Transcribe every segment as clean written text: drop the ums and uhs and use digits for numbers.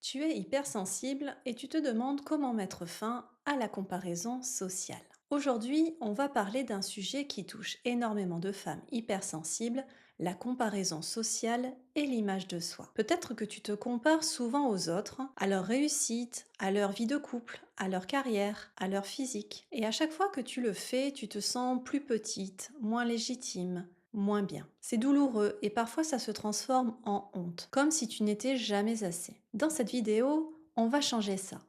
Tu es hypersensible et tu te demandes comment mettre fin à la comparaison sociale. Aujourd'hui, on va parler d'un sujet qui touche énormément de femmes hypersensibles, la comparaison sociale et l'image de soi. Peut-être que tu te compares souvent aux autres, à leur réussite, à leur vie de couple, à leur carrière, à leur physique. Et à chaque fois que tu le fais, tu te sens plus petite, moins légitime, moins bien. C'est douloureux et parfois ça se transforme en honte, comme si tu n'étais jamais assez. Dans cette vidéo, on va changer ça.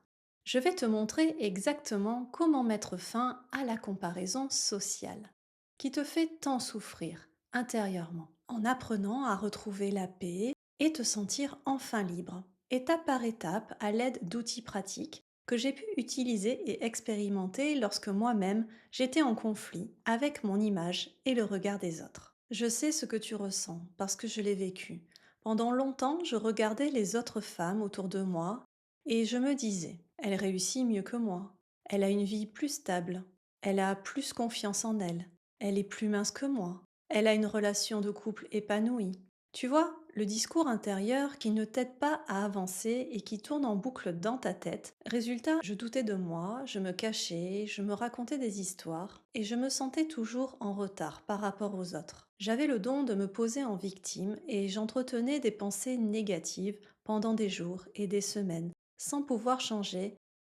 Je vais te montrer exactement comment mettre fin à la comparaison sociale, qui te fait tant souffrir intérieurement, en apprenant à retrouver la paix et te sentir enfin libre, étape par étape à l'aide d'outils pratiques que j'ai pu utiliser et expérimenter lorsque moi-même j'étais en conflit avec mon image et le regard des autres. Je sais ce que tu ressens parce que je l'ai vécu. Pendant longtemps, je regardais les autres femmes autour de moi et je me disais, elle réussit mieux que moi, elle a une vie plus stable, elle a plus confiance en elle, elle est plus mince que moi, elle a une relation de couple épanouie. Tu vois, le discours intérieur qui ne t'aide pas à avancer et qui tourne en boucle dans ta tête. Résultat, je doutais de moi, je me cachais, je me racontais des histoires et je me sentais toujours en retard par rapport aux autres. J'avais le don de me poser en victime et j'entretenais des pensées négatives pendant des jours et des semaines sans pouvoir changer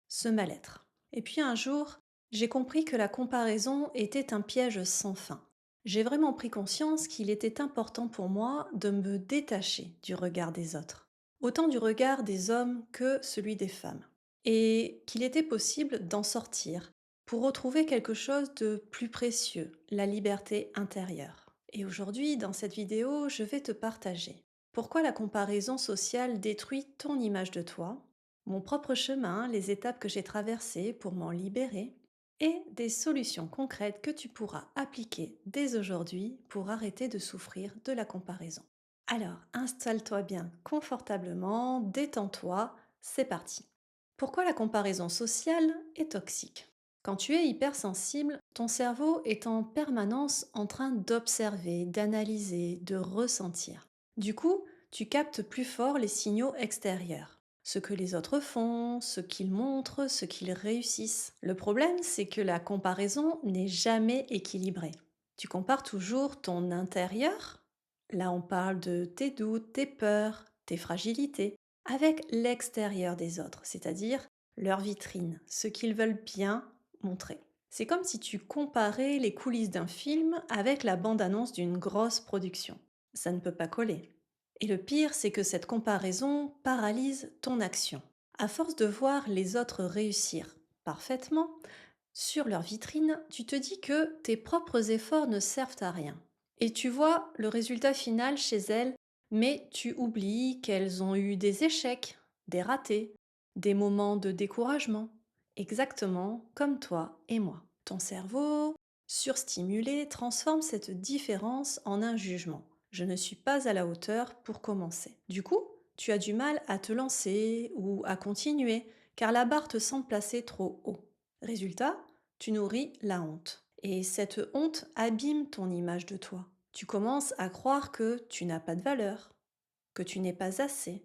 ce mal-être. Et puis un jour, j'ai compris que la comparaison était un piège sans fin. J'ai vraiment pris conscience qu'il était important pour moi de me détacher du regard des autres, autant du regard des hommes que celui des femmes, et qu'il était possible d'en sortir pour retrouver quelque chose de plus précieux, la liberté intérieure. Et aujourd'hui, dans cette vidéo, je vais te partager pourquoi la comparaison sociale détruit ton image de toi, mon propre chemin, les étapes que j'ai traversées pour m'en libérer, et des solutions concrètes que tu pourras appliquer dès aujourd'hui pour arrêter de souffrir de la comparaison. Alors, installe-toi bien confortablement, détends-toi, c'est parti. Pourquoi la comparaison sociale est toxique? Quand tu es hypersensible, ton cerveau est en permanence en train d'observer, d'analyser, de ressentir. Du coup, tu captes plus fort les signaux extérieurs. Ce que les autres font, ce qu'ils montrent, ce qu'ils réussissent. Le problème, c'est que la comparaison n'est jamais équilibrée. Tu compares toujours ton intérieur, là on parle de tes doutes, tes peurs, tes fragilités, avec l'extérieur des autres, c'est-à-dire leur vitrine, ce qu'ils veulent bien montrer. C'est comme si tu comparais les coulisses d'un film avec la bande-annonce d'une grosse production. Ça ne peut pas coller. Et le pire, c'est que cette comparaison paralyse ton action. À force de voir les autres réussir parfaitement sur leur vitrine, tu te dis que tes propres efforts ne servent à rien. Et tu vois le résultat final chez elles, mais tu oublies qu'elles ont eu des échecs, des ratés, des moments de découragement, exactement comme toi et moi. Ton cerveau, surstimulé, transforme cette différence en un jugement. Je ne suis pas à la hauteur pour commencer. Du coup, tu as du mal à te lancer ou à continuer, car la barre te semble placée trop haut. Résultat, tu nourris la honte. Et cette honte abîme ton image de toi. Tu commences à croire que tu n'as pas de valeur, que tu n'es pas assez.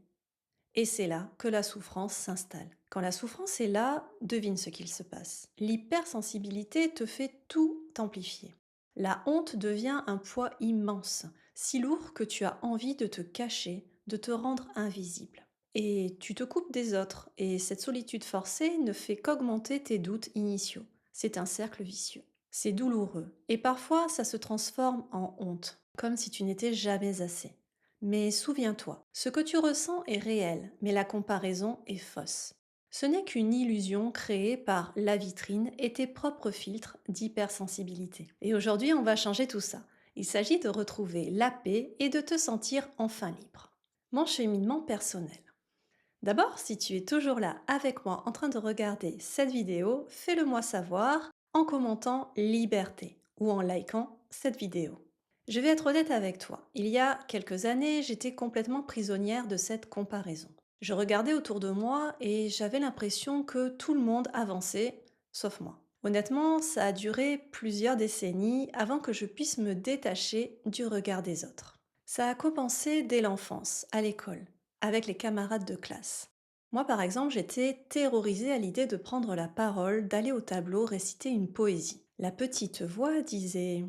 Et c'est là que la souffrance s'installe. Quand la souffrance est là, devine ce qu'il se passe. L'hypersensibilité te fait tout amplifier. La honte devient un poids immense, si lourd que tu as envie de te cacher, de te rendre invisible. Et tu te coupes des autres, et cette solitude forcée ne fait qu'augmenter tes doutes initiaux. C'est un cercle vicieux. C'est douloureux, et parfois ça se transforme en honte, comme si tu n'étais jamais assez. Mais souviens-toi, ce que tu ressens est réel, mais la comparaison est fausse. Ce n'est qu'une illusion créée par la vitrine et tes propres filtres d'hypersensibilité. Et aujourd'hui, on va changer tout ça. Il s'agit de retrouver la paix et de te sentir enfin libre. Mon cheminement personnel. D'abord, si tu es toujours là avec moi en train de regarder cette vidéo, fais-le moi savoir en commentant liberté ou en likant cette vidéo. Je vais être honnête avec toi. Il y a quelques années, j'étais complètement prisonnière de cette comparaison. Je regardais autour de moi et j'avais l'impression que tout le monde avançait, sauf moi. Honnêtement, ça a duré plusieurs décennies avant que je puisse me détacher du regard des autres. Ça a commencé dès l'enfance, à l'école, avec les camarades de classe. Moi, par exemple, j'étais terrorisée à l'idée de prendre la parole, d'aller au tableau réciter une poésie. La petite voix disait: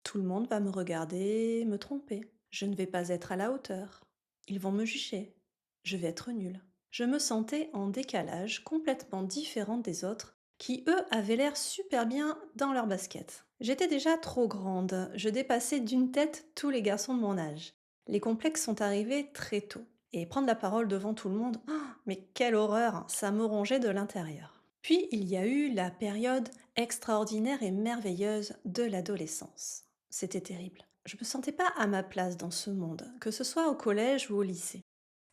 tout le monde va me regarder, me tromper. Je ne vais pas être à la hauteur. Ils vont me juger. Je vais être nulle. Je me sentais en décalage, complètement différente des autres, qui eux avaient l'air super bien dans leur basket. J'étais déjà trop grande, je dépassais d'une tête tous les garçons de mon âge. Les complexes sont arrivés très tôt. Et prendre la parole devant tout le monde, mais quelle horreur, ça me rongeait de l'intérieur. Puis il y a eu la période extraordinaire et merveilleuse de l'adolescence. C'était terrible. Je me sentais pas à ma place dans ce monde, que ce soit au collège ou au lycée.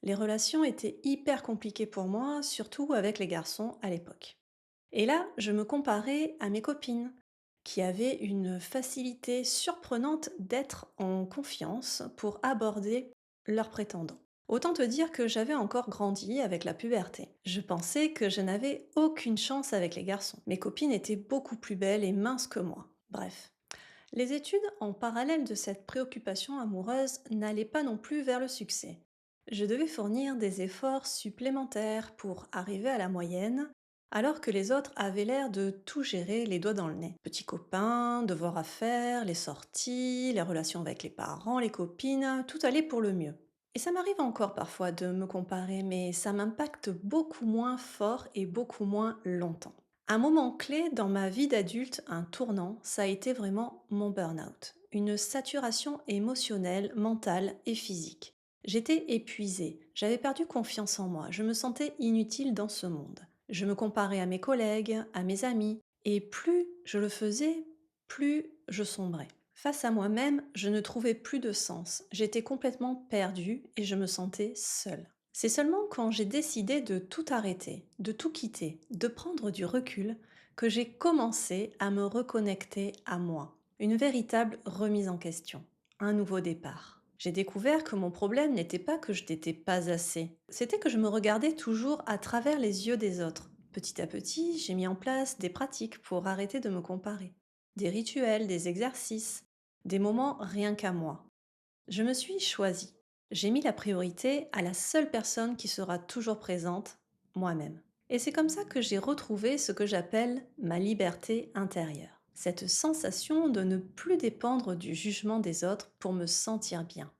Les relations étaient hyper compliquées pour moi, surtout avec les garçons à l'époque. Et là, je me comparais à mes copines, qui avaient une facilité surprenante d'être en confiance pour aborder leurs prétendants. Autant te dire que j'avais encore grandi avec la puberté. Je pensais que je n'avais aucune chance avec les garçons. Mes copines étaient beaucoup plus belles et minces que moi. Bref. Les études, en parallèle de cette préoccupation amoureuse, n'allaient pas non plus vers le succès. Je devais fournir des efforts supplémentaires pour arriver à la moyenne, alors que les autres avaient l'air de tout gérer les doigts dans le nez. Petits copains, devoirs à faire, les sorties, les relations avec les parents, les copines, tout allait pour le mieux. Et ça m'arrive encore parfois de me comparer, mais ça m'impacte beaucoup moins fort et beaucoup moins longtemps. Un moment clé dans ma vie d'adulte, un tournant, ça a été vraiment mon burn-out. Une saturation émotionnelle, mentale et physique. J'étais épuisée, j'avais perdu confiance en moi, je me sentais inutile dans ce monde. Je me comparais à mes collègues, à mes amis, et plus je le faisais, plus je sombrais. Face à moi-même, je ne trouvais plus de sens, j'étais complètement perdue et je me sentais seule. C'est seulement quand j'ai décidé de tout arrêter, de tout quitter, de prendre du recul, que j'ai commencé à me reconnecter à moi. Une véritable remise en question, un nouveau départ. J'ai découvert que mon problème n'était pas que je n'étais pas assez, c'était que je me regardais toujours à travers les yeux des autres. Petit à petit, j'ai mis en place des pratiques pour arrêter de me comparer. Des rituels, des exercices, des moments rien qu'à moi. Je me suis choisie. J'ai mis la priorité à la seule personne qui sera toujours présente, moi-même. Et c'est comme ça que j'ai retrouvé ce que j'appelle ma liberté intérieure. Cette sensation de ne plus dépendre du jugement des autres pour me sentir bien.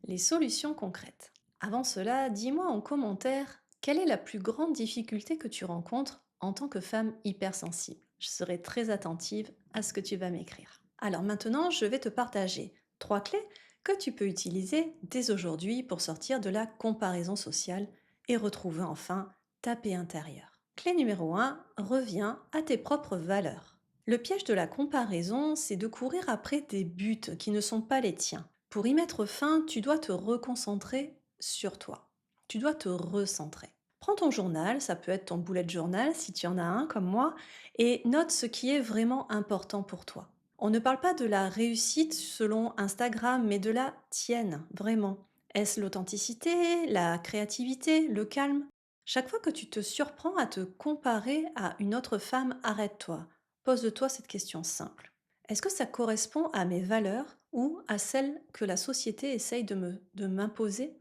Les solutions concrètes. Avant cela, dis-moi en commentaire quelle est la plus grande difficulté que tu rencontres en tant que femme hypersensible. Je serai très attentive à ce que tu vas m'écrire. Alors maintenant, je vais te partager 3 clés que tu peux utiliser dès aujourd'hui pour sortir de la comparaison sociale et retrouver enfin ta paix intérieure. Clé numéro 1, reviens à tes propres valeurs. Le piège de la comparaison, c'est de courir après des buts qui ne sont pas les tiens. Pour y mettre fin, tu dois te reconcentrer sur toi. Tu dois te recentrer. Prends ton journal, ça peut être ton bullet journal si tu en as un comme moi, et note ce qui est vraiment important pour toi. On ne parle pas de la réussite selon Instagram, mais de la tienne, vraiment. Est-ce l'authenticité, la créativité, le calme? Chaque fois que tu te surprends à te comparer à une autre femme, arrête-toi. Pose-toi cette question simple. Est-ce que ça correspond à mes valeurs ou à celles que la société essaye de m'imposer?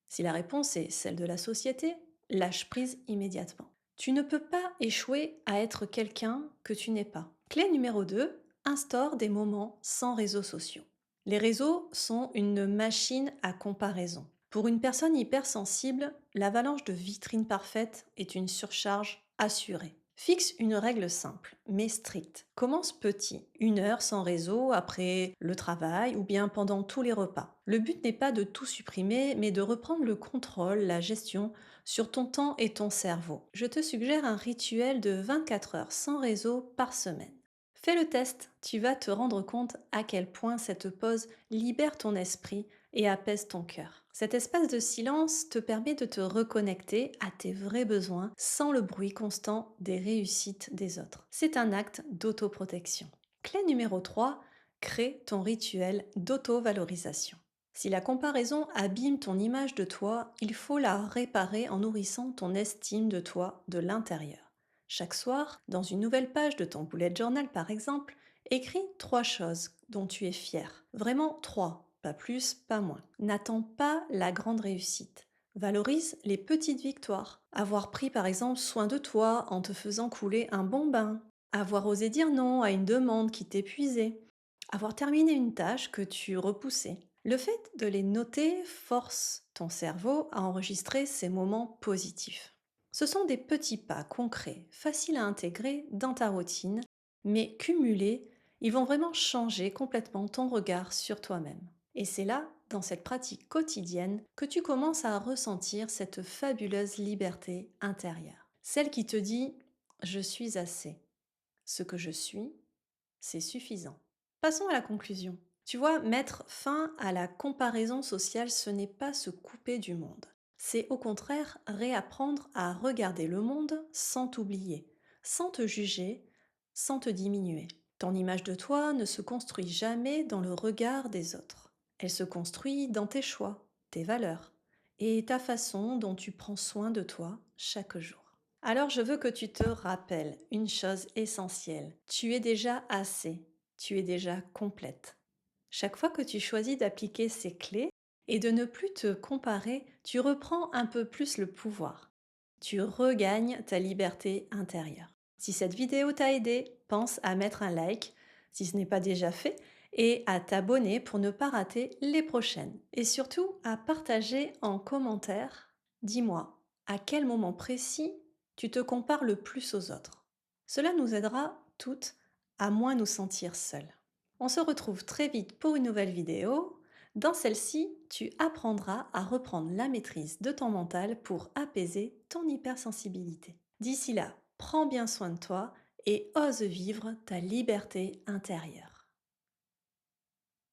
Si la réponse est celle de la société, lâche prise immédiatement. Tu ne peux pas échouer à être quelqu'un que tu n'es pas. Clé numéro 2, instaure des moments sans réseaux sociaux. Les réseaux sont une machine à comparaison. Pour une personne hypersensible, l'avalanche de vitrines parfaites est une surcharge assurée. Fixe une règle simple, mais stricte. Commence petit, 1 heure sans réseau après le travail ou bien pendant tous les repas. Le but n'est pas de tout supprimer, mais de reprendre le contrôle, la gestion sur ton temps et ton cerveau. Je te suggère un rituel de 24 heures sans réseau par semaine. Fais le test, tu vas te rendre compte à quel point cette pause libère ton esprit et apaise ton cœur. Cet espace de silence te permet de te reconnecter à tes vrais besoins sans le bruit constant des réussites des autres. C'est un acte d'autoprotection. Clé numéro 3, crée ton rituel d'auto-valorisation. Si la comparaison abîme ton image de toi, il faut la réparer en nourrissant ton estime de toi de l'intérieur. Chaque soir, dans une nouvelle page de ton bullet journal par exemple, écris 3 choses dont tu es fier. Vraiment 3, pas plus, pas moins. N'attends pas la grande réussite. Valorise les petites victoires. Avoir pris par exemple soin de toi en te faisant couler un bon bain. Avoir osé dire non à une demande qui t'épuisait. Avoir terminé une tâche que tu repoussais. Le fait de les noter force ton cerveau à enregistrer ces moments positifs. Ce sont des petits pas concrets, faciles à intégrer dans ta routine, mais cumulés, ils vont vraiment changer complètement ton regard sur toi-même. Et c'est là, dans cette pratique quotidienne, que tu commences à ressentir cette fabuleuse liberté intérieure. Celle qui te dit ⁇ Je suis assez ⁇ ce que je suis, c'est suffisant. Passons à la conclusion. Tu vois, mettre fin à la comparaison sociale, ce n'est pas se couper du monde. C'est au contraire réapprendre à regarder le monde sans t'oublier, sans te juger, sans te diminuer. Ton image de toi ne se construit jamais dans le regard des autres. Elle se construit dans tes choix, tes valeurs et ta façon dont tu prends soin de toi chaque jour. Alors je veux que tu te rappelles une chose essentielle. Tu es déjà assez, tu es déjà complète. Chaque fois que tu choisis d'appliquer ces clés et de ne plus te comparer, tu reprends un peu plus le pouvoir. Tu regagnes ta liberté intérieure. Si cette vidéo t'a aidé, pense à mettre un like si ce n'est pas déjà fait et à t'abonner pour ne pas rater les prochaines. Et surtout à partager en commentaire. Dis-moi, à quel moment précis tu te compares le plus aux autres. Cela nous aidera toutes à moins nous sentir seules. On se retrouve très vite pour une nouvelle vidéo. Dans celle-ci, tu apprendras à reprendre la maîtrise de ton mental pour apaiser ton hypersensibilité. D'ici là, prends bien soin de toi et ose vivre ta liberté intérieure.